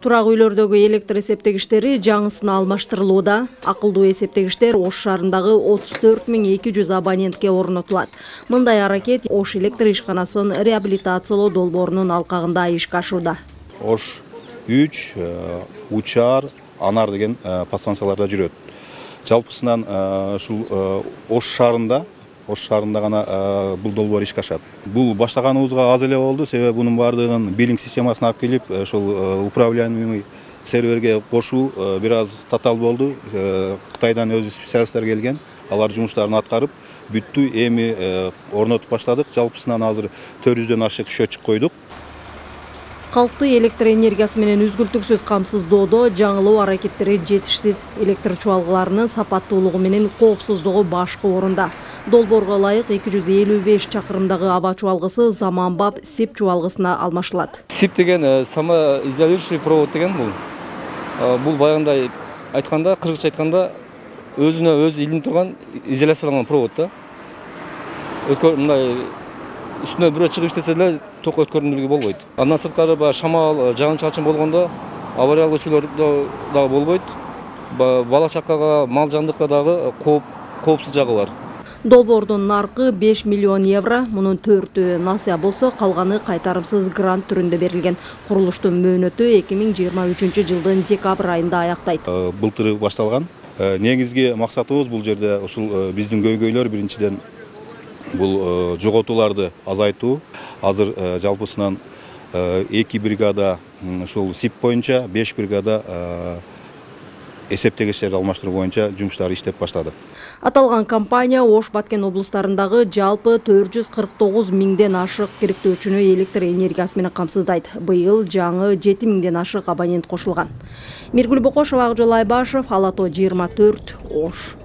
Турак үйлөрдөгү электр эсептегиштери жаңысына алмаштырылууда. Акылдуу эсептегиштер Ош шаарындагы 34.200 абонентке орнотулат. Мындай аракет Ош электр ишканасын реабилитациялоо долбоорунун алкагында ишке ашууда. Ош 3, Учар, Анар деген подстанцияларда жүрөт. Жалпысынан ушул Ош шаарында гана бул долбоор ишке ашат. Бул баштаганыбызга аз эле болду, себеби бунун баардыгын биллинг системасына алып келип, ушул управляемый серверге кошуу бир аз татаал болду. Кытайдан өзү специалисттер келген, алар жумуштарын аткарып, бүттү. Эми орнотуп баштадык. Жалпысынан азыр 400дөн ашык счетчик койдук. Калкты электр энергиясы менен үзгүлтүксүз камсыздоодо жаңылоо аракеттери жетишсиз. Электр чуалгыларынын сапаттуулугу менен коопсуздугу башкы орунда. Долбоорго ылайык 255 чакырымдагы аба чуалгысы заманбап СИП чуалгысына алмашылат. СИП деген самоизолирующий провод деген бул баягындай айтканда, кыргызча айтканда өзүнө өзү илинип турган изоляцияланган провод да. Мындай үстүнө бирөө чыгып иштесе деле ток өткөрүндүрүүгө болбойт. Андан сырткары шамал, жаан-чачын болгондо авариялык дагы болбойт. Бала чакага, мал жандыкка дагы коопсуз жагы бар. Долбоордун наркы 5 миллион евро, мунун 4-ü насыя болсо, калганы кайтарымсыз грант түрүндө берилген. Курулуштун мөөнөтү 2023 жылдын декабрь айында аяктайт. Былтыр башталган. Негизги максатыбыз бул жерде ушул биздин көйгөйлөр биринчиден бул жоготууларды азайтуу. Азыр жалпысынан 2 бригада ушул СИП боюнча, 5 бригада эсептегичтерди алмаштыруу боюнча жумуштар иштеп баштады. Аталган компания Ош Баткен облустарындагы жалпы 449 миңден ашык кириктөөчүнү электр энергиясы менен камсыздайт. Быйыл жаңы 7 миңден ашык абонент кошулган. Миргүл Бокошова, Акжол Айбашев, Ала Тоо 24, Ош.